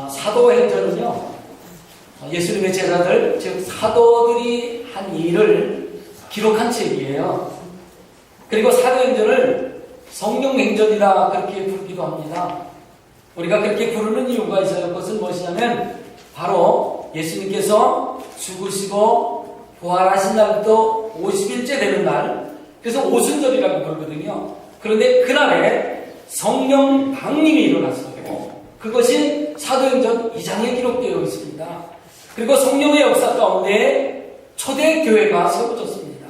사도행전은요, 예수님의 제자들, 즉 사도들이 한 일을 기록한 책이에요. 그리고 사도행전을 성령행전이라 그렇게 부르기도 합니다. 우리가 그렇게 부르는 이유가 있어요. 그것은 무엇이냐면 바로 예수님께서 죽으시고 부활하신 날부터 50일째 되는 날, 그래서 오순절이라고 부르거든요. 그런데 그날에 성령 강림이 일어났어요. 그것이 사도행전 2장에 기록되어 있습니다. 그리고 성령의 역사 가운데 초대교회가 세워졌습니다.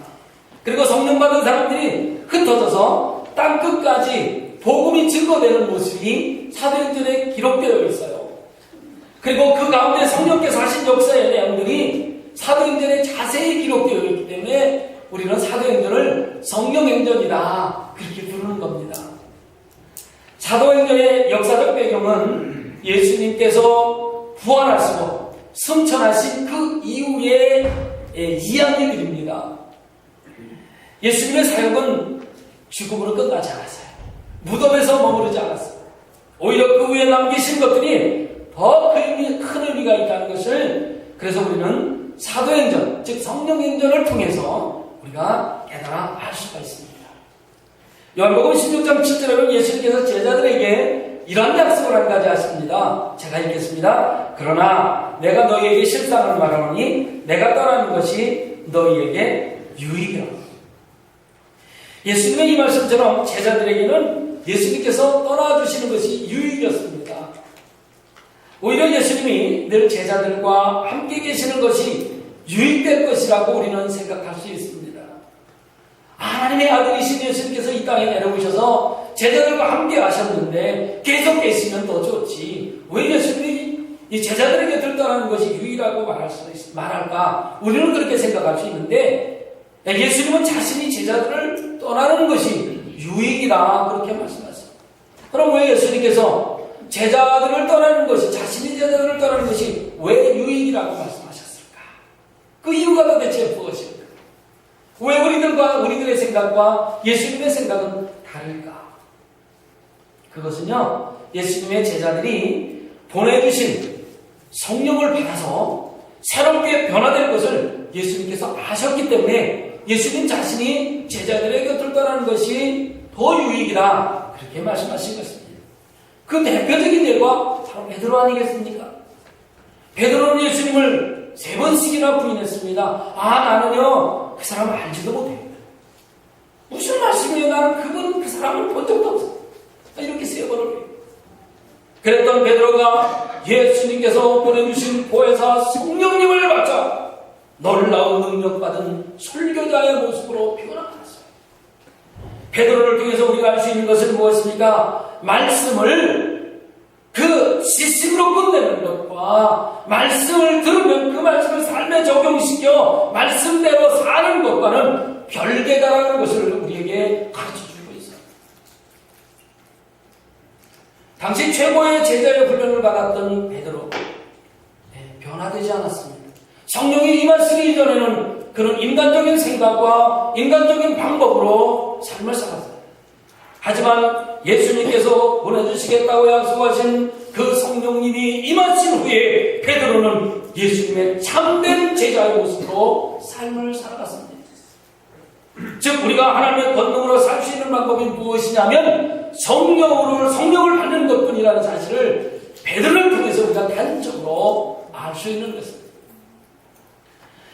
그리고 성령 받은 사람들이 흩어져서 땅끝까지 복음이 증거되는 모습이 사도행전에 기록되어 있어요. 그리고 그 가운데 성령께서 하신 역사의 내용들이 사도행전에 자세히 기록되어 있기 때문에 우리는 사도행전을 성령행전이다 그렇게 부르는 겁니다. 사도행전의 역사적 배경은 예수님께서 부활하시고 승천하신 그 이후의 이야기들입니다. 예수님의 사역은 죽음으로 끝나지 않았어요. 무덤에서 머무르지 않았어요. 오히려 그 후에 남기신 것들이 더 큰 의미가 있다는 것을, 그래서 우리는 사도행전, 즉 성령행전을 통해서 우리가 깨달아 알 수가 있습니다. 요한복음 16장 7절에는 예수님께서 제자들에게 이런 약속을 한 가지 하십니다. 제가 읽겠습니다. 그러나 내가 너희에게 실상을 말하노니 내가 떠나는 것이 너희에게 유익이라. 예수님의 이 말씀처럼 제자들에게는 예수님께서 떠나주시는 것이 유익이었습니다. 오히려 예수님이 늘 제자들과 함께 계시는 것이 유익될 것이라고 우리는 생각할 수 있습니다. 하나님의 아들이신 예수님께서 이 땅에 내려오셔서 제자들과 함께 하셨는데 계속 계시면 더 좋지, 왜 예수님이 이 제자들의 곁을 떠나는 것이 유익이라고 말할까? 우리는 그렇게 생각할 수 있는데 예수님은 자신이 제자들을 떠나는 것이 유익이다 그렇게 말씀하셨습니다. 그럼 왜 예수님께서 제자들을 떠나는 것이, 자신이 제자들을 떠나는 것이 왜 유익이라고 말씀하셨을까? 그 이유가 도대체 무엇일까? 왜 우리들의 생각과 예수님의 생각은 다를까? 그것은요, 예수님의 제자들이 보내주신 성령을 받아서 새롭게 변화될 것을 예수님께서 아셨기 때문에 예수님 자신이 제자들의 곁을 떠나는 것이 더 유익이다 그렇게 말씀하신 것입니다. 그 대표적인 예가 바로 베드로 아니겠습니까? 베드로는 예수님을 3번씩이나 부인했습니다. 나는요 그 사람 알지도 못해요. 무슨 말씀이에요? 나는 그 사람을 본 적도 없어. 이렇게 3번을 해요. 그랬던 베드로가 예수님께서 보내주신 보혜사 성령님을 받자 놀라운 능력받은 설교자의 모습으로 변화했어요. 베드로를 통해서 우리가 알 수 있는 것은 무엇입니까? 말씀을 그 시심으로 끝내는 것과 말씀을 들으면 그 말씀을 삶에 적용시켜 말씀대로 사는 것과는 별개다라는 것을 우리에게 가르쳐주고 있어요. 당시 최고의 제자의 훈련을 받았던 베드로, 변화되지 않았습니다. 성령이 임하시기 이전에는 그런 인간적인 생각과 인간적인 방법으로 삶을 살았어요. 하지만 예수님께서 보내주시겠다고 약속하신 그 성령님이 임하신 후에 베드로는 예수님의 참된 제자의 모습으로 삶을 살아갔습니다. 즉 우리가 하나님의 권능으로 살 수 있는 방법이 무엇이냐면 성령을 받는 것뿐이라는 사실을 베드로를 통해서 우리가 단적으로 알 수 있는 것입니다.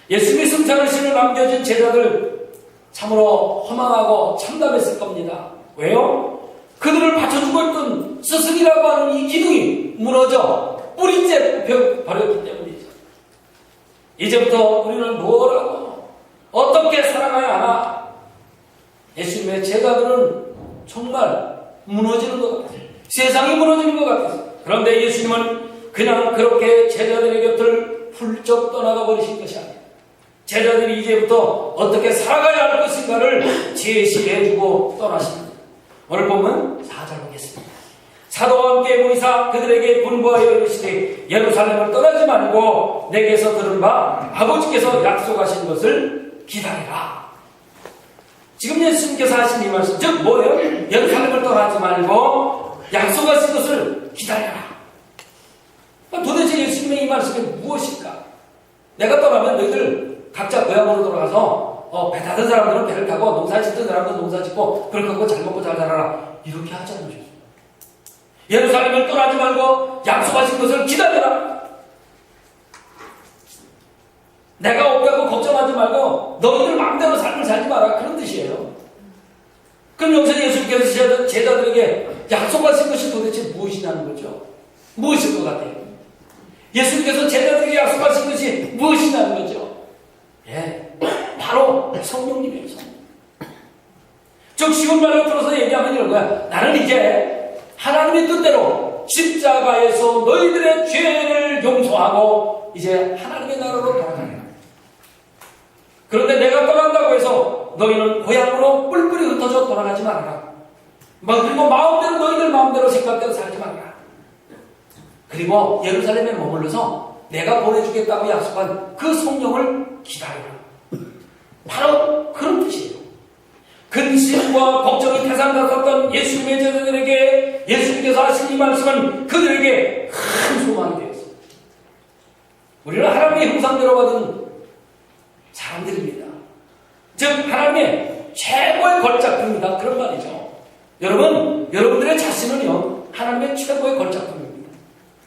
예수님이 승천하시는 남겨진 제자들 참으로 허망하고 참담했을 겁니다. 왜요? 그들을 받쳐주고 있던 스승이라고 하는 이 기둥이 무너져 뿌리째 버렸기 때문이죠. 이제부터 우리는 뭐라고 어떻게 살아가야 하나? 예수님의 제자들은 정말 무너지는 것 같아요. 세상이 무너지는 것 같아요. 그런데 예수님은 그냥 그렇게 제자들의 곁을 훌쩍 떠나가 버리신 것이 아니에요. 제자들이 이제부터 어떻게 살아가야 할 것인가를 제시해주고 떠나십니다. 오늘 보면 4절 보겠습니다. 사도와 함께 모이사 그들에게 분부하여 이르시되 예루살렘을 떠나지 말고 내게서 들은 바 아버지께서 약속하신 것을 기다리라. 지금 예수님께서 하신 이 말씀, 즉 뭐예요? 예루살렘을 떠나지 말고 약속하신 것을 기다려라. 말씀이 무엇일까? 내가 떠나면 너희들 각자 고향으로 돌아가서 배 타던 사람들은 배를 타고 농사 짓던 사람들은 농사 짓고 그렇게 하고 잘 먹고 잘 살아라. 이렇게 하지 않으셨어요. 예루살렘을 떠나지 말고 약속하신 것을 기다려라. 내가 없다고 걱정하지 말고 너희들 마음대로 삶을 살지 마라. 그런 뜻이에요. 그럼 여기서 예수님께서 제자들에게 약속하신 것이 도대체 무엇이냐는 거죠. 무엇일 것 같아요? 예수님께서 제자들에게 약속하신 것이 무엇이냐는 거죠. 예, 바로 성령님이에요. 성령. 즉 쉬운 말로 들어서 얘기하면 이런 거야. 나는 이제 하나님의 뜻대로 십자가에서 너희들의 죄를 용서하고 이제 하나님의 나라로 돌아간다. 그런데 내가 떠난다고 해서 너희는 고향으로 뿔뿔이 흩어져 돌아가지 말아라. 그리고 마음대로 너희들 마음대로 생각대로 살지 말아라. 그리고 예루살렘에 머물러서 내가 보내주겠다고 약속한 그 성령을 기다려라. 바로 그런 뜻이에요. 근심과 걱정이 태산같았던 예수님의 제자들에게 예수님께서 하신 이 말씀은 그들에게 큰 소망이 되었어요. 우리는 하나님의 형상대로 받은 사람들입니다. 즉 하나님의 최고의 걸작품이다. 그런 말이죠. 여러분, 여러분들의 자신은요 하나님의 최고의 걸작품입니다.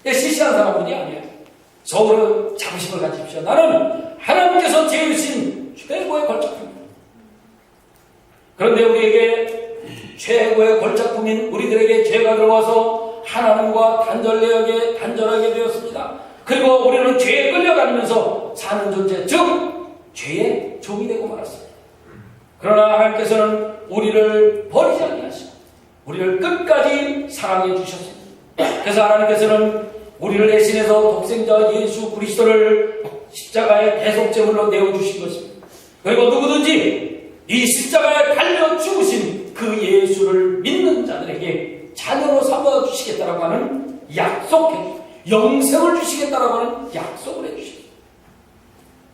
시시한 사람들이 아니에요. 서울의 자부심을 가지십시오. 나는 하나님께서 지으신 최고의 걸작품입니다. 그런데 우리에게 최고의 걸작품인 우리들에게 죄가 들어와서 하나님과 단절하게 되었습니다. 그리고 우리는 죄에 끌려다니면서 사는 존재, 즉 죄의 종이 되고 말았습니다. 그러나 하나님께서는 우리를 버리지 아니하시고 우리를 끝까지 사랑해 주셨습니다. 그래서 하나님께서는 우리를 대신해서 독생자 예수 그리스도를 십자가의 대속제물로 내어주신 것입니다. 그리고 누구든지 이 십자가에 달려 죽으신 그 예수를 믿는 자들에게 자녀로 삼아주시겠다라고 하는 영생을 주시겠다라고 하는 약속을 해주십니다.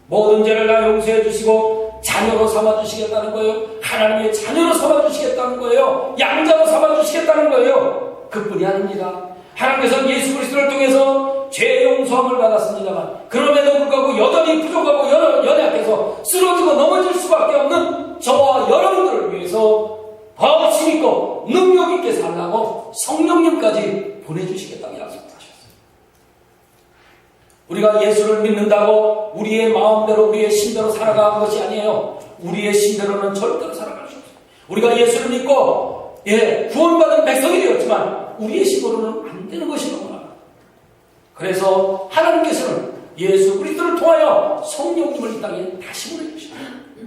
모든 죄를 다 용서해 주시고 자녀로 삼아주시겠다는 거예요. 하나님의 자녀로 삼아주시겠다는 거예요. 양자로 삼아주시겠다는 거예요. 그뿐이 아닙니다. 하나님께서는 예수 그리스도를 통해서 죄 용서함을 받았습니다만 그럼에도 불구하고 여전히 부족하고 연약해서 쓰러지고 넘어질 수밖에 없는 저와 여러분들을 위해서 더 힘있고 능력있게 살라고 성령님까지 보내주시겠다고 약속하셨어요. 우리가 예수를 믿는다고 우리의 마음대로 우리의 신대로 살아가는 것이 아니에요. 우리의 신대로는 절대로 살아갈 수 없어요. 우리가 예수를 믿고 구원받은 백성이 되었지만 우리의 신으로는 안 되는 것이 너무나. 그래서 하나님께서는 예수 그리스도를 통하여 성령님을 이 땅에 다시 보내주십니다.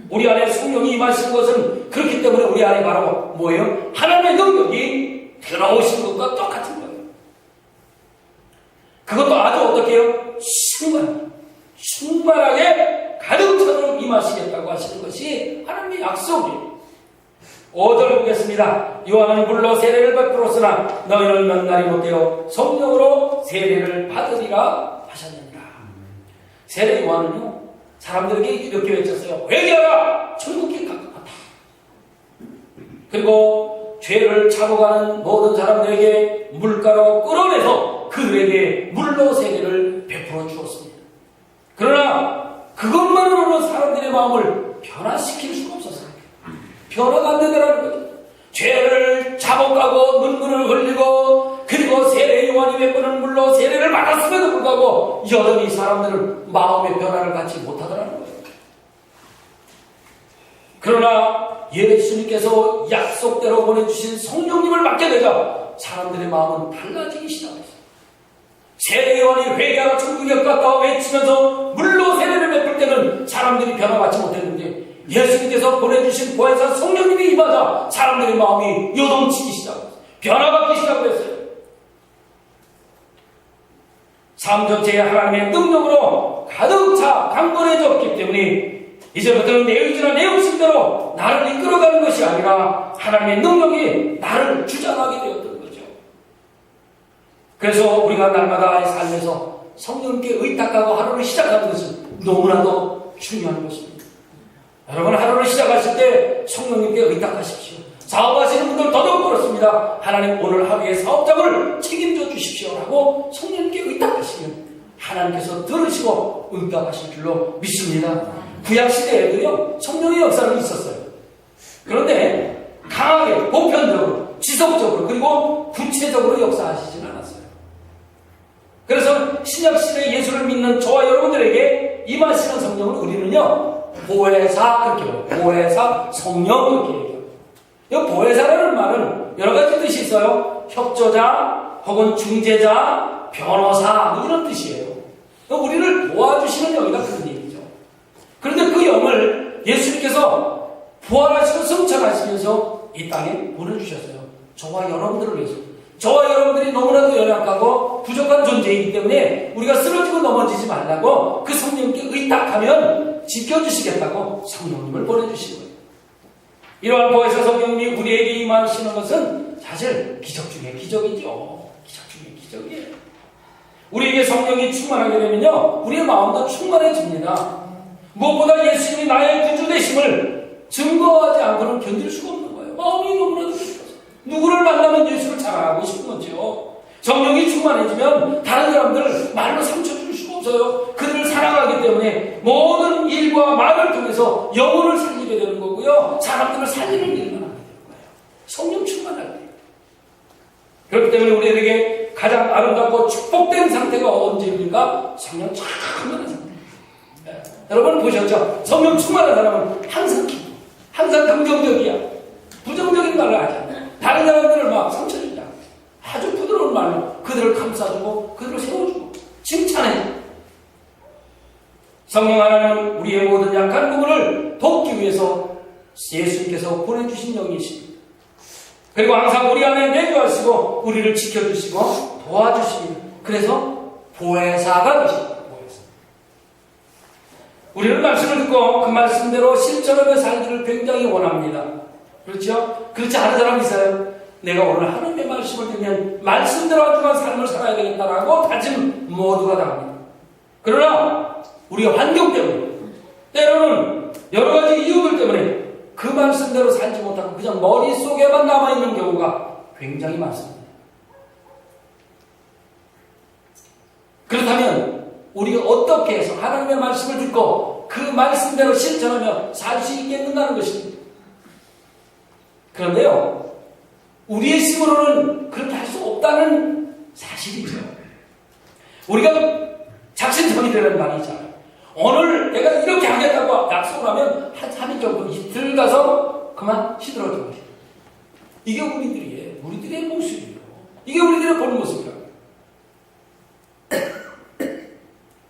우리 안에 성령이 임하시는 것은 그렇기 때문에 우리 안에 바로 뭐예요? 하나님의 능력이 들어오신 것과 똑같은 거예요. 그것도 아주 어떻게 해요? 충만하게 가득 차도록 임하시겠다고 하시는 것이 하나님의 약속이에요. 5절 보겠습니다. 요한은 물로 세례를 베풀었으나 너희는 몇 날이 못되어 성령으로 세례를 받으리라 하셨느니라. 세례 요한은요 사람들에게 이렇게 외쳤어요. 회개하라! 천국이 가깝다. 그리고 죄를 차고가는 모든 사람들에게 물가로 끌어내서 그들에게 물로 세례를 베풀어 주었습니다. 그러나 그것만으로는 사람들의 마음을 변화시킬 수가 없었어요. 변화가 안 되더라는 거죠. 죄를 자복하고 눈물을 흘리고 그리고 세례 요한이 베푸는 물로 세례를 받았음에도 불구하고 여전히 사람들은 마음의 변화를 갖지 못하더라는 거예요. 그러나 예수님께서 약속대로 보내주신 성령님을 맡게 되자 사람들의 마음은 달라지기 시작했어요. 세례 요한이 회개하라 천국이 가까워 외치면서 물로 세례를 베풀 때는 사람들이 변화받지 못했는데 예수님께서 보내주신 보혜사 성령님이 임하자 사람들의 마음이 요동치기 시작했어요. 변화받기 시작했어요. 삶 전체에 하나님의 능력으로 가득 차 강건해졌기 때문에 이제부터는 내 의지나 내 욕심대로 나를 이끌어가는 것이 아니라 하나님의 능력이 나를 주장하게 되었던 거죠. 그래서 우리가 날마다의 삶에서 성령님께 의탁하고 하루를 시작하는 것은 너무나도 중요한 것입니다. 여러분 하루를 시작하실 때 성령님께 의탁하십시오. 사업하시는 분들 더더욱 그렇습니다. 하나님 오늘 하루의 사업장을 책임져 주십시오 라고 성령님께 의탁하시면 하나님께서 들으시고 응답하실 줄로 믿습니다. 구약시대에도요, 성령의 역사는 있었어요. 그런데 강하게, 보편적으로, 지속적으로, 그리고 구체적으로 역사하시진 않았어요. 그래서 신약시대 예수를 믿는 저와 여러분들에게 임하시는 성령을 우리는요, 보혜사, 그렇게 해요. 보혜사, 성령, 이렇게 얘기해요. 이 보혜사라는 말은 여러 가지 뜻이 있어요. 협조자, 혹은 중재자, 변호사, 뭐 이런 뜻이에요. 우리를 도와주시는 영이다, 그런 얘기죠. 그런데 그 영을 예수님께서 부활하시고 승천하시면서 이 땅에 보내주셨어요. 저와 여러분들을 위해서. 저와 여러분들이 너무나도 연약하고 부족한 존재이기 때문에 우리가 쓰러지고 넘어지지 말라고 그 성령께 의탁하면 지켜주시겠다고 성령님을 보내주신 거예요. 이러한 보혜사 성령님이 우리에게 임하시는 것은 사실 기적 중에 기적이죠. 기적 중에 기적이에요. 우리에게 성령이 충만하게 되면요, 우리의 마음도 충만해집니다. 무엇보다 예수님이 나의 구주 되심을 증거하지 않고는 견딜 수가 없는 거예요. 마음이 너무나도 깊어서. 누구를 만나면 예수를 자랑하고 싶은 거죠. 성령이 충만해지면 다른 사람들을 말로 상처 줄 수가 없어요. 그들을 사랑하기 때문에 모든 일과 말을 통해서 영혼을 살리게 되는 거고요. 사람들을 살리는 일만 하게 되는 거예요. 성령 충만할 때. 그렇기 때문에 우리에게 가장 아름답고 축복된 상태가 언제입니까? 성령 충만한 상태. 네. 여러분 보셨죠? 성령 충만한 사람은 항상 기뻐. 항상 긍정적이야. 부정적인 말을 하지 않아. 다른 사람들을 막 상처 주지 않아. 아주 부드러운 말로 그들을 감싸주고 그들을 세워주고 칭찬해. 성령 하나님은 우리의 모든 약한 부분을 돕기 위해서 예수님께서 보내주신 영이십니다. 그리고 항상 우리 안에 내주하시고 우리를 지켜주시고 도와주십니다. 그래서 보혜사가 되십니다. 보혜사. 우리는 말씀을 듣고 그 말씀대로 실천하며 살기를 굉장히 원합니다. 그렇죠? 그렇지 않은 사람이 있어요. 내가 오늘 하나님의 말씀을 듣면 말씀대로 아주한 삶을 살아야 되겠다라고 다짐 모두가 다 합니다. 그러나 우리의 환경 때문에 때로는 여러 가지 이유들 때문에 그 말씀대로 살지 못하고 그냥 머릿속에만 남아있는 경우가 굉장히 많습니다. 그렇다면 우리가 어떻게 해서 하나님의 말씀을 듣고 그 말씀대로 실천하며 살 수 있겠는가는 것입니다. 그런데요, 우리의 힘으로는 그렇게 할 수 없다는 사실이죠. 우리가 작심삼일이라는 말이 있잖아요. 오늘 내가 이렇게 하겠다고 약속을 하면 한 3일 정도 이틀 가서 그만 시들어져 버려요. 이게 우리들의 모습이에요. 이게 우리들의 본 모습이에요.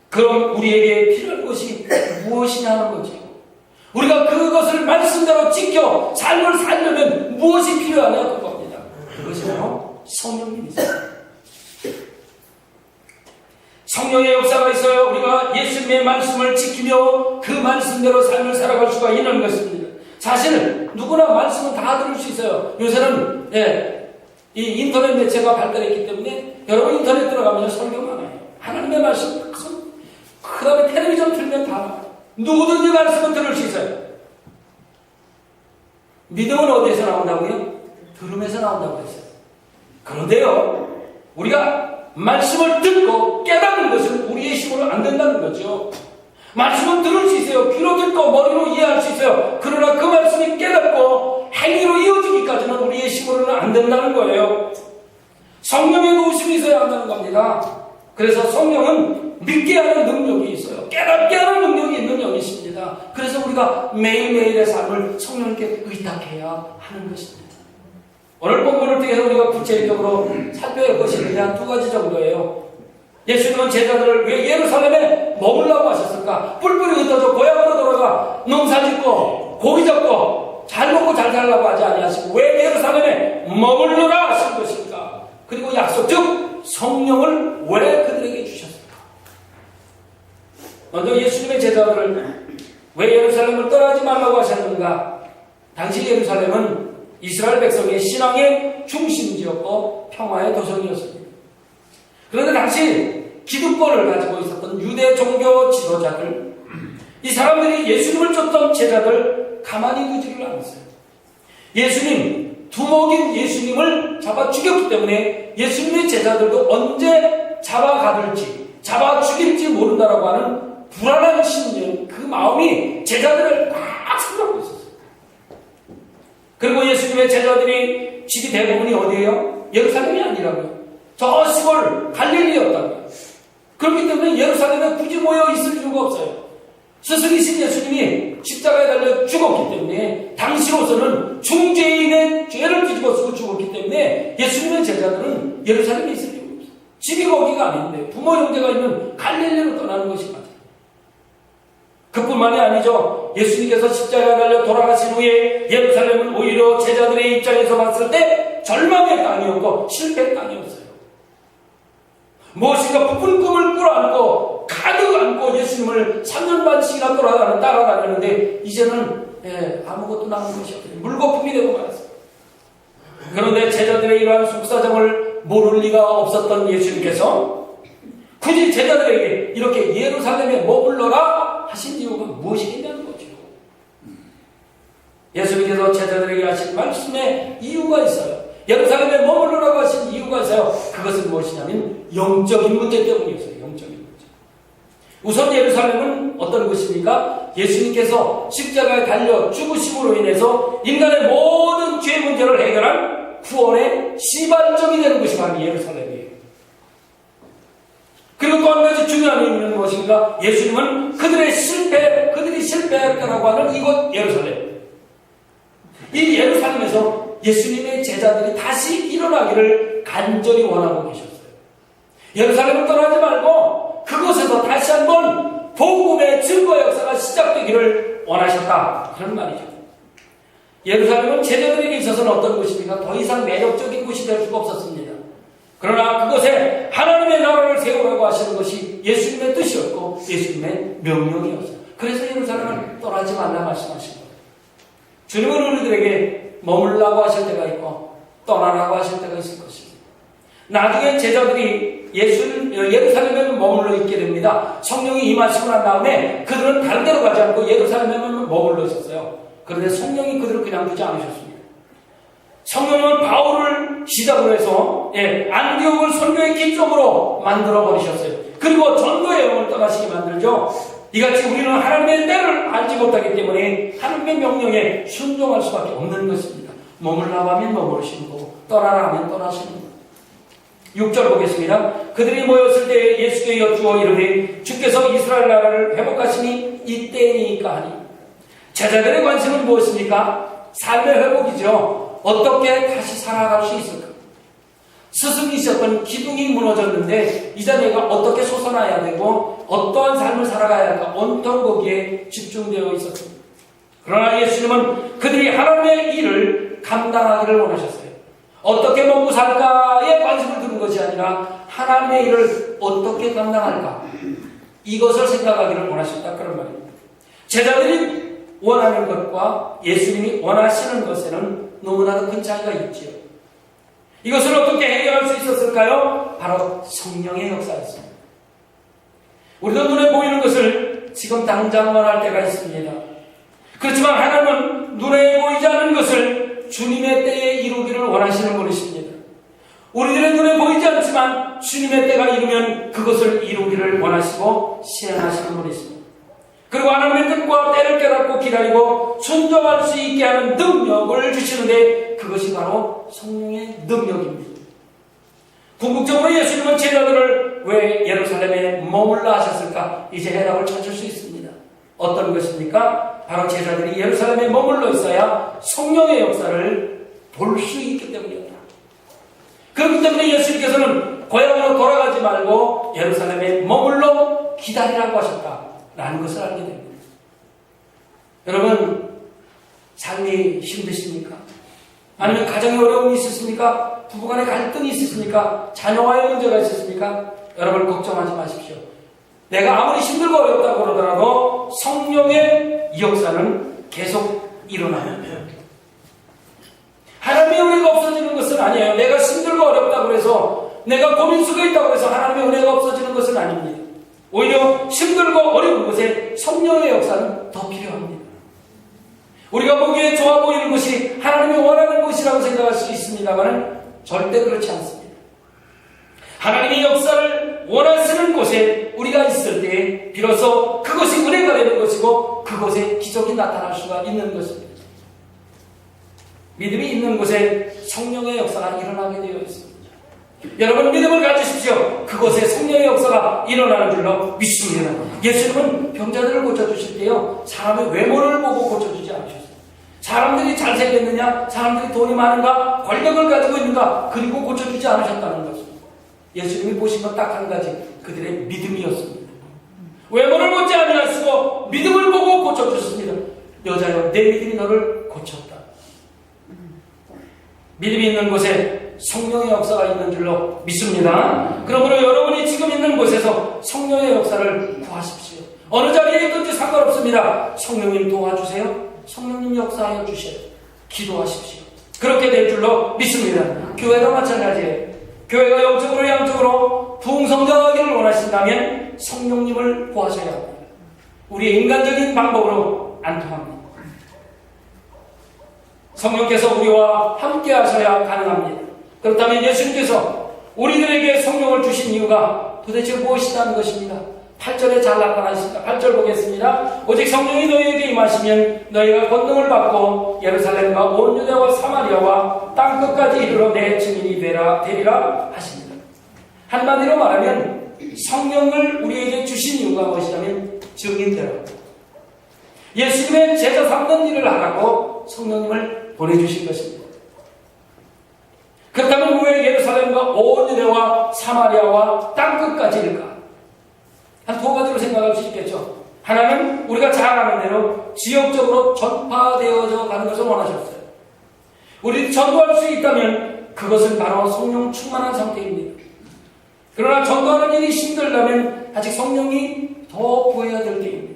그럼 우리에게 필요한 것이 무엇이냐는 거죠. 우리가 그것을 말씀대로 지켜 삶을 살려면 무엇이 필요하냐 그겁니다. 그것이 바로 성령님이세요. 성령의 역사가 있어요. 우리가 예수님의 말씀을 지키며 그 말씀대로 삶을 살아갈 수가 있는 것입니다. 사실 누구나 말씀은 다 들을 수 있어요. 요새는 이 인터넷 매체가 발달했기 때문에 여러분 인터넷 들어가면 설교 많아요. 하나님의 말씀 그 다음에 텔레비전 틀면 다 나와요. 누구든지 말씀은 들을 수 있어요. 믿음은 어디에서 나온다고요? 들음에서 나온다고 했어요. 그런데요, 우리가 말씀을 듣고 깨닫는 것은 우리의 힘으로 안 된다는 거죠. 말씀은 들을 수 있어요. 귀로 듣고 머리로 이해할 수 있어요. 그러나 그 말씀이 깨닫고 행위로 이어지기까지는 우리의 힘으로는 안 된다는 거예요. 성령의 도우심이 있어야 한다는 겁니다. 그래서 성령은 믿게 하는 능력이 있어요. 깨닫게 하는 능력이 있는 영이십니다. 그래서 우리가 매일매일의 삶을 성령님께 의탁해야 하는 것입니다. 오늘 본문을 통해서 우리가 구체적으로 살펴야 할 것이 그냥 두 가지 정도예요. 예수님은 제자들을 왜 예루살렘에 머물라고 하셨을까? 뿔뿔이 흩어져 고향으로 돌아가 농사짓고 고기 잡고 잘 먹고 잘 살라고 하지 아니하시고 왜 예루살렘에 머물러라 하신 것일까? 그리고 약속 즉 성령을 왜 그들에게 주셨을까? 먼저 예수님의 제자들을 왜 예루살렘을 떠나지 말라고 하셨는가? 당시 예루살렘은 이스라엘 백성의 신앙의 중심지였고 평화의 도성이었습니다. 그런데 당시 기득권을 가지고 있었던 유대 종교 지도자들, 이 사람들이 예수님을 쫓던 제자들 가만히 두지를 않았어요. 예수님, 두목인 예수님을 잡아 죽였기 때문에 예수님의 제자들도 언제 잡아가둘지, 잡아 죽일 불안한 심령, 그 마음이 제자들을 막 사로잡고 있었어요. 그리고 예수님의 제자들이 집이 대부분이 어디예요? 예루살렘이 아니라고요. 저 시골 갈릴리였다고요. 그렇기 때문에 예루살렘에 굳이 모여 있을 이유가 없어요. 스승이신 예수님이 십자가에 달려 죽었기 때문에 당시로서는 중죄인의 죄를 뒤집어 쓰고 죽었기 때문에 예수님의 제자들은 예루살렘에 있을 이유가 없어요. 집이 거기가 아닌데 부모 형제가 있는 갈릴리로 떠나는 것이 맞아요. 그뿐만이 아니죠. 예수님께서 십자가에 달려 돌아가신 후에 예루살렘은 오히려 제자들의 입장에서 봤을 때 절망의 땅이었고 실패의 땅이었어요. 무엇인가 부푼 꿈을 끌어안고 가득 안고 예수님을 3년 반씩이나 따라다녔는데 이제는 아무것도 남은 것이 없어요. 물거품이 되고 말았어요. 그런데 제자들의 이러한 속사정을 모를 리가 없었던 예수님께서 굳이 제자들에게 이렇게 예루살렘에 머물러라 하신 이유가 무엇이겠냐는 거죠. 예수님께서 제자들에게 하신 말씀에 이유가 있어요. 예루살렘에 머물러라고 하신 이유가 있어요. 그것은 무엇이냐면 영적인 문제 때문이었어요. 영적인 문제. 우선 예루살렘은 어떤 것입니까? 예수님께서 십자가에 달려 죽으심으로 인해서 인간의 모든 죄 문제를 해결한 구원의 시발점이 되는 것이 바로 예루살렘이에요. 그리고 또 한 가지 중요한 의미는 무엇인가? 예수님은 그들이 실패했다라고 하는 이곳 예루살렘. 이 예루살렘에서 예수님의 제자들이 다시 일어나기를 간절히 원하고 계셨어요. 예루살렘을 떠나지 말고 그곳에서 다시 한번 복음의 증거 역사가 시작되기를 원하셨다. 그런 말이죠. 예루살렘은 제자들에게 있어서는 어떤 곳입니까? 더 이상 매력적인 곳이 될 수가 없었습니다. 그러나 그곳에 하나님의 나라를 세우라고 하시는 것이 예수님의 뜻이었고 예수님의 명령이었어요. 그래서 예루살렘을 떠나지 말라 말씀하신 거예요. 주님은 우리들에게 머물라고 하실 때가 있고 떠나라고 하실 때가 있을 것입니다. 나중에 제자들이 예루살렘에 머물러 있게 됩니다. 성령이 임하시고 난 다음에 그들은 다른 데로 가지 않고 예루살렘에만 머물러 있었어요. 그런데 성령이 그들을 그냥 두지 않으셨습니다. 성령은 바울을 시작으로 해서 안디옥을 선교의 기점으로 만들어 버리셨어요. 그리고 전도의 영을 떠나시게 만들죠. 이같이 우리는 하나님의 때를 알지 못하기 때문에 하나님의 명령에 순종할 수밖에 없는 것입니다. 머물라고 하면 머무르시는 거고 떠나라 하면 떠나시는 거고. 6절 보겠습니다. 그들이 모였을 때 예수께 여쭈어 이르되 주께서 이스라엘 나라를 회복하시니 이때니까 하니. 제자들의 관심은 무엇입니까? 삶의 회복이죠. 어떻게 다시 살아갈 수 있을까? 스승이셨던 기둥이 무너졌는데 이제 내가 어떻게 솟아나야 되고 어떠한 삶을 살아가야 할까? 온통 거기에 집중되어 있었습니다. 그러나 예수님은 그들이 하나님의 일을 감당하기를 원하셨어요. 어떻게 먹고 살까에 관심을 두는 것이 아니라 하나님의 일을 어떻게 감당할까? 이것을 생각하기를 원하셨다. 그런 말입니다. 제자들이 원하는 것과 예수님이 원하시는 것에는 너무나도 큰 차이가 있지요. 이것을 어떻게 해결할 수 있었을까요? 바로 성령의 역사였습니다. 우리도 눈에 보이는 것을 지금 당장 원할 때가 있습니다. 그렇지만 하나님은 눈에 보이지 않는 것을 주님의 때에 이루기를 원하시는 분이십니다. 우리들의 눈에 보이지 않지만 주님의 때가 이루면 그것을 이루기를 원하시고 시행하시는 분이십니다. 그리고 하나님의 뜻과 때를 깨닫고 기다리고 순종할 수 있게 하는 능력을 주시는데 그것이 바로 성령의 능력입니다. 궁극적으로 예수님은 제자들을 왜 예루살렘에 머물러 하셨을까? 이제 해답을 찾을 수 있습니다. 어떤 것입니까? 바로 제자들이 예루살렘에 머물러 있어야 성령의 역사를 볼 수 있기 때문이었다. 그렇기 때문에 예수님께서는 고향으로 돌아가지 말고 예루살렘에 머물러 기다리라고 하셨다라는 것을 알게 됩니다. 여러분, 삶이 힘드십니까? 아니면 가정에 어려움이 있으십니까? 부부간에 갈등이 있으십니까? 자녀와의 문제가 있으십니까? 여러분 걱정하지 마십시오. 내가 아무리 힘들고 어렵다고 그러더라도 성령의 역사는 계속 일어납니다. 하나님의 은혜가 없어지는 것은 아니에요. 내가 힘들고 어렵다고 해서 내가 고민 속에 있다고 해서 하나님의 은혜가 없어지는 것은 아닙니다. 오히려 힘들고 어려운 것에 성령의 역사는 더 필요합니다. 우리가 보기에 좋아 보이는 것이 하나님이 원하는 것이라고 생각할 수 있습니다만 절대 그렇지 않습니다. 하나님의 역사를 원하시는 곳에 우리가 있을 때 비로소 그것 은혜가 되는 것이고 그곳에 기적이 나타날 수가 있는 것입니다. 믿음이 있는 곳에 성령의 역사가 일어나게 되어 있습니다. 여러분 믿음을 가지십시오. 그곳에 성령의 역사가 일어나는 줄로 믿습니다. 예수님은 병자들을 고쳐주실 때요, 사람의 외모를 보고 고쳐주지 않으셨어요. 사람들이 잘생겼느냐, 사람들이 돈이 많은가, 권력을 가지고 있는가, 그리고 고쳐주지 않으셨다는 것입니다. 예수님이 보신 건 딱 한 가지, 그들의 믿음이었습니다. 외모를 보지 아니하시고 믿음을 보고 고쳐주셨습니다. 여자여, 내 믿음이 너를 고쳤다. 믿음이 있는 곳에 성령의 역사가 있는 줄로 믿습니다. 그러므로 여러분이 지금 있는 곳에서 성령의 역사를 구하십시오. 어느 자리에 있든지 상관없습니다. 성령님 도와주세요. 성령님 역사하여 주세요. 기도하십시오. 그렇게 될 줄로 믿습니다. 교회가 마찬가지예요. 교회가 영적으로 양적으로 부흥성장하기를 원하신다면 성령님을 구하셔야 합니다. 우리의 인간적인 방법으로 안 통합니다. 성령께서 우리와 함께 하셔야 가능합니다. 그렇다면 예수님께서 우리들에게 성령을 주신 이유가 도대체 무엇이라는 것입니다. 8절에 잘 나타나십니다. 8절 보겠습니다. 오직 성령이 너희에게 임하시면 너희가 권능을 받고 예루살렘과 온 유대와 사마리아와 땅끝까지 이르러 내 증인이 되리라 하십니다. 한마디로 말하면 성령을 우리에게 주신 이유가 무엇이냐면 증인되라. 예수님의 제자 삼는 일을 하라고 성령님을 보내주신 것입니다. 그렇다면 왜 예루살렘과 온 유대와 사마리아와 땅끝까지일까? 한 두 가지로 생각할 수 있겠죠. 하나는 우리가 잘 아는 대로 지역적으로 전파되어져 가는 것을 원하셨어요. 우리 전도할 수 있다면 그것은 바로 성령 충만한 상태입니다. 그러나 전도하는 일이 힘들다면 아직 성령이 더 부어야 될 때입니다.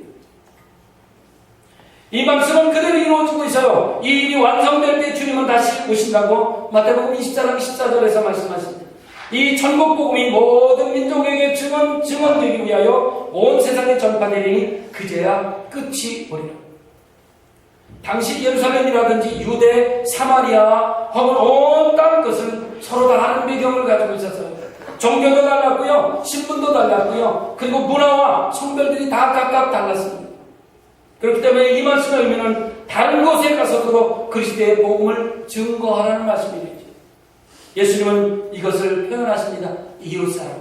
이 말씀은 그대로 이루어지고 있어요. 이 일이 완성될 때 주님은 다시 오신다고 마태복음 24장 14절에서 말씀하십니다. 이 천국복음이 모든 민족에게 증언되기 위하여 온 세상에 전파되리니 그제야 끝이 보리라. 당시 예루살렘이라든지 유대, 사마리아 혹은 온 땅 것은 서로 다른 배경을 가지고 있었어요. 종교도 달랐고요, 신분도 달랐고요, 그리고 문화와 성별들이 다 각각 달랐습니다. 그렇기 때문에 이 말씀의 의미는 다른 곳에 가서도 그리스도의 복음을 증거하라는 말씀이죠. 예수님은 이것을 표현하십니다. 이웃사람.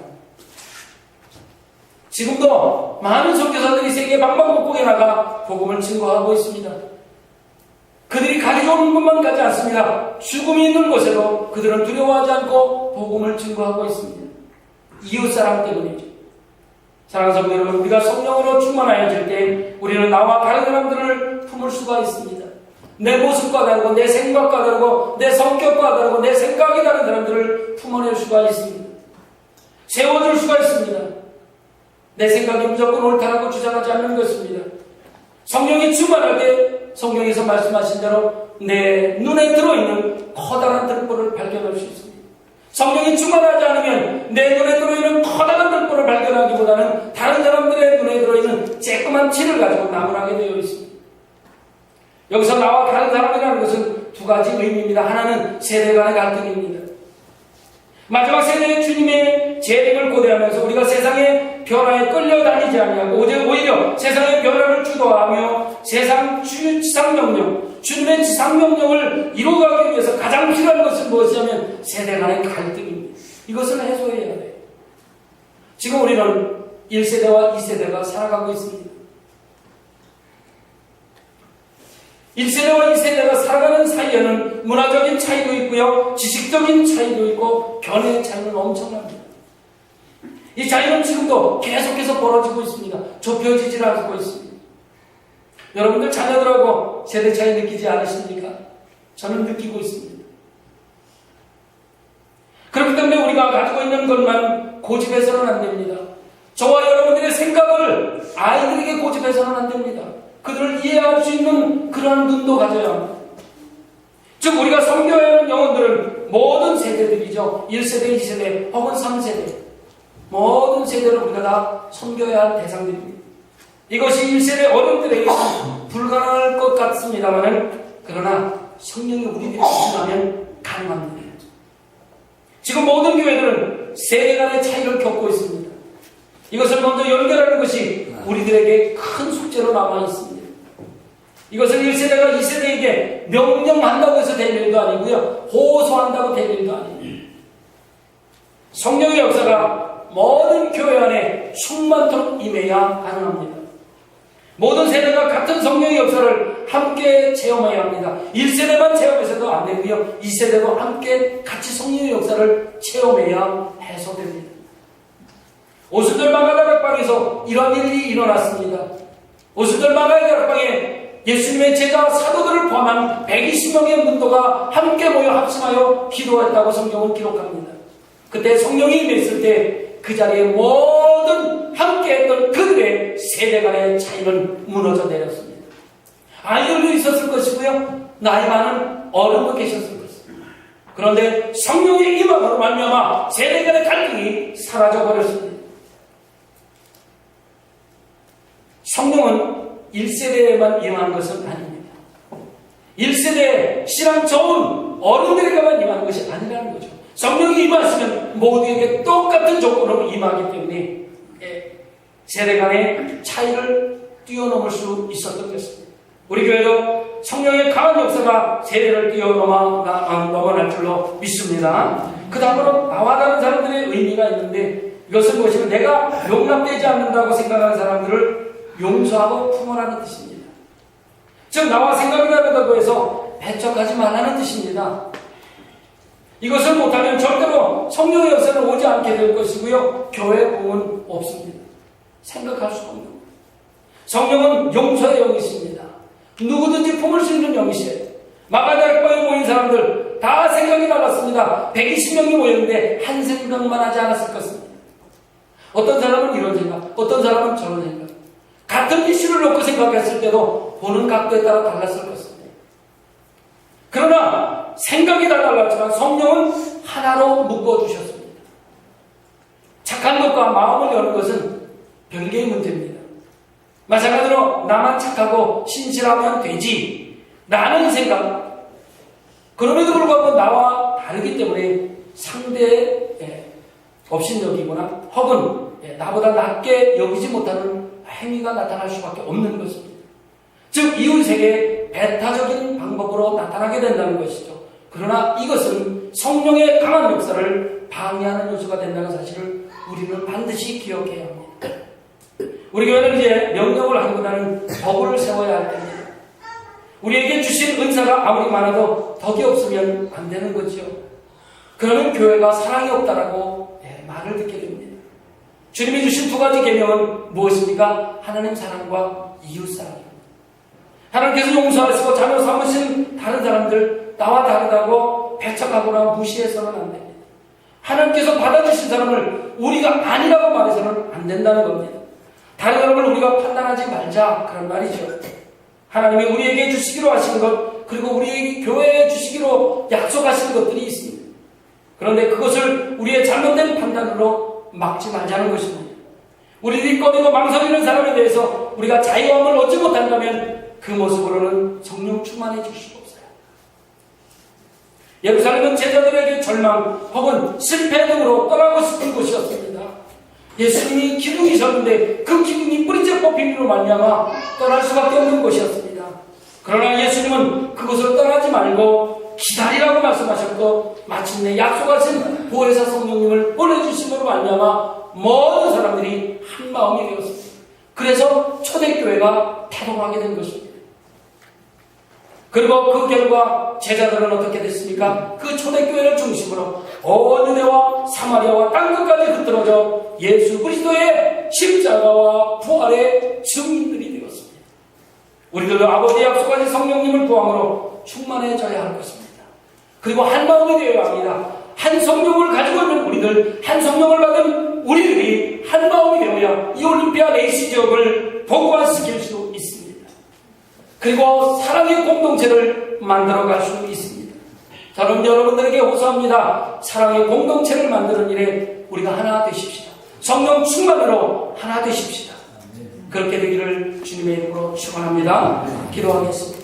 지금도 많은 선교사들이 세계 방방곡곡에 나가 복음을 증거하고 있습니다. 그들이 가기 좋은 곳만 가지 않습니다. 죽음이 있는 곳에도 그들은 두려워하지 않고 복음을 증거하고 있습니다. 이웃사람 때문이죠. 사랑하는 성도 여러분, 우리가 성령으로 충만하여질 때 우리는 나와 다른 사람들을 품을 수가 있습니다. 내 모습과 다르고 내 생각과 다르고 내 성격과 다르고 내 생각이 다른 사람들을 품어낼 수가 있습니다. 세워줄 수가 있습니다. 내 생각이 무조건 옳다라고 주장하지 않는 것입니다. 성령이 충만할 때 성경에서 말씀하신 대로 내 눈에 들어있는 커다란 들보를 발견할 수 있습니다. 성령이 충만하지 않으면 내 눈에 들어있는 커다란 들보를 발견하기보다는 다른 사람들의 눈에 들어있는 쬐끄만 티를 가지고 나무라게 되어 있습니다. 여기서 나와 다른 사람이라는 것은 두 가지 의미입니다. 하나는 세대 간의 갈등입니다. 마지막 세대의 주님의 재림을 고대하면서 우리가 세상의 변화에 끌려다니지 아니하고 오히려 세상의 변화를 주도하며 세상 지상명령, 주님의 지상명령을 이루어가기 위해서 가장 필요한 것은 무엇이냐면 세대 간의 갈등입니다. 이것을 해소해야 돼요. 지금 우리는 1세대와 2세대가 살아가고 있습니다. 1세대와 2세대가 살아가는 사이에는 문화적인 차이도 있고요, 지식적인 차이도 있고 견해의 차이는 엄청납니다. 이 차이는 지금도 계속해서 벌어지고 있습니다. 좁혀지질 않고 있습니다. 여러분들 자녀들하고 세대 차이 느끼지 않으십니까? 저는 느끼고 있습니다. 그렇기 때문에 우리가 가지고 있는 것만 고집해서는 안 됩니다. 저와 여러분들의 생각을 아이들에게 고집해서는 안 됩니다. 그들을 이해할 수 있는 그러한 눈도 가져야 합니다. 즉 우리가 섬겨야 하는 영혼들은 모든 세대들이죠. 1세대, 2세대 혹은 3세대 모든 세대를 우리가 다 섬겨야 할 대상들입니다. 이것이 1세대 어른들에게 불가능할 것 같습니다만 그러나 성령이 우리들에게 임하면 가능합니다. 지금 모든 교회들은 세대 간의 차이를 겪고 있습니다. 이것을 먼저 연결하는 것이 우리들에게 큰 숙제 숙제로 남아 있습니다. 이것을 1세대가 2세대에게 명령한다고 해서 될 일도 아니고요. 호소한다고 될 일도 아닙니다. 성령의 역사가 모든 교회 안에 충만토록 임해야 가능합니다. 모든 세대가 같은 성령의 역사를 함께 체험해야 합니다. 1세대만 체험해서도 안 되고요. 2세대도 함께 같이 성령의 역사를 체험해야 해서 됩니다. 오순절 마가다 다락방에서 이러한 일이 일어났습니다. 오순절 마가다 다락방에 예수님의 제자 사도들을 포함한 120명의 문도가 함께 모여 합심하여 기도했다고 성경은 기록합니다. 그때 성령이 임했을 때 그 자리에 모든 함께했던 그들의 세대 간의 차이는 무너져 내렸습니다. 아이들도 있었을 것이고요. 나이 많은 어른도 계셨을 것입니다. 그런데 성령의 임함으로 말미암아 세대 간의 갈등이 사라져 버렸습니다. 성령은 1세대에만 임하는 것은 아닙니다. 1세대에 신앙 좋은 어른들에게만 임하는 것이 아니라는 거죠. 성령이 임하시면 모두에게 똑같은 조건으로 임하기 때문에 세대 간의 차이를 뛰어넘을 수 있었던 것입니다. 우리 교회도 성령의 강한 역사가 세대를 뛰어넘어갈 줄로 믿습니다. 그 다음으로 나와 다른 사람들의 의미가 있는데 이것은 무엇이면 내가 용납되지 않는다고 생각하는 사람들을 용서하고 품으라는 뜻입니다. 즉 나와 생각이 다르다고 해서 배척하지 말라는 뜻입니다. 이것을 못하면 절대로 성령의 역사는 오지 않게 될 것이고요. 교회의 부흥은 없습니다. 생각할 수 없는 거예요. 성령은 용서의 영이십니다. 누구든지 품을 수 있는 영이시에요. 마가다락방에 모인 사람들 다 생각이 달랐습니다. 120명이 모였는데 한 생각만 하지 않았을 것입니다. 어떤 사람은 이런 생각, 어떤 사람은 저런 생각. 같은 이슈를 놓고 생각했을 때도 보는 각도에 따라 달랐을 것입니다. 그러나 생각이 다 달랐지만 성령은 하나로 묶어주셨습니다. 착한 것과 마음을 여는 것은 별개의 문제입니다. 마찬가지로 나만 착하고 신실하면 되지 라는 생각, 그럼에도 불구하고 나와 다르기 때문에 상대의 업신여기거나 혹은 나보다 낮게 여기지 못하는 행위가 나타날 수밖에 없는 것입니다. 즉 이웃에게 배타적인 방법으로 나타나게 된다는 것이죠. 그러나 이것은 성령의 강한 역사를 방해하는 요소가 된다는 사실을 우리는 반드시 기억해야 합니다. 우리 교회는 이제 명령을 하기보다는 덕을 세워야 할 때입니다. 우리에게 주신 은사가 아무리 많아도 덕이 없으면 안 되는 거죠. 그러면 교회가 사랑이 없다라고 말을 듣게 됩니다. 주님이 주신 두 가지 계명은 무엇입니까? 하나님 사랑과 이웃 사랑입니다. 하나님께서 용서하시고 자녀 삼으신 다른 사람들 나와 다르다고 배척하거나 무시해서는 안 됩니다. 하나님께서 받아주신 사람을 우리가 아니라고 말해서는 안 된다는 겁니다. 다른 사람을 우리가 판단하지 말자 그런 말이죠. 하나님이 우리에게 주시기로 하신 것 그리고 우리 교회에 주시기로 약속하신 것들이 있습니다. 그런데 그것을 우리의 잘못된 판단으로 막지 말자는 것입니다. 우리들이 꺼내고 망설이는 사람에 대해서 우리가 자유함을 얻지 못한다면 그 모습으로는 성령 충만해질 수가 없어요. 예루살렘은 제자들에게 절망 혹은 실패 등으로 떠나고 싶은 곳이었습니다. 예수님이 기둥이셨는데 그 기둥이 뿌리째 뽑힘으로 말미암아 떠날 수밖에 없는 곳이었습니다. 그러나 예수님은 그곳을 떠나지 말고 기다리라고 말씀하셨고 마침내 약속하신 보혜사 성령님을 보내주심으로 말미암아 모든 사람들이 한 마음이 되었습니다. 그래서 초대교회가 태동하게 된 것입니다. 그리고 그 결과 제자들은 어떻게 됐습니까? 그 초대교회를 중심으로 온 유대와 사마리아와 땅끝까지 흩어져 예수 그리스도의 십자가와 부활의 증인들이 되었습니다. 우리들도 아버지의 약속하신 성령님을 구함으로 충만해져야 할 것입니다. 그리고 한 마음이 되어야 합니다. 한 성령을 가지고 있는 우리들, 한 성령을 받은 우리들이 한 마음이 되어야 이 올림피아 레이시 지역을 복원시킬 수 있습니다. 그리고 사랑의 공동체를 만들어갈 수 있습니다. 저는 여러분들에게 호소합니다. 사랑의 공동체를 만드는 일에 우리가 하나 되십시다. 성령 충만으로 하나 되십시다. 그렇게 되기를 주님의 이름으로 축원합니다. 기도하겠습니다.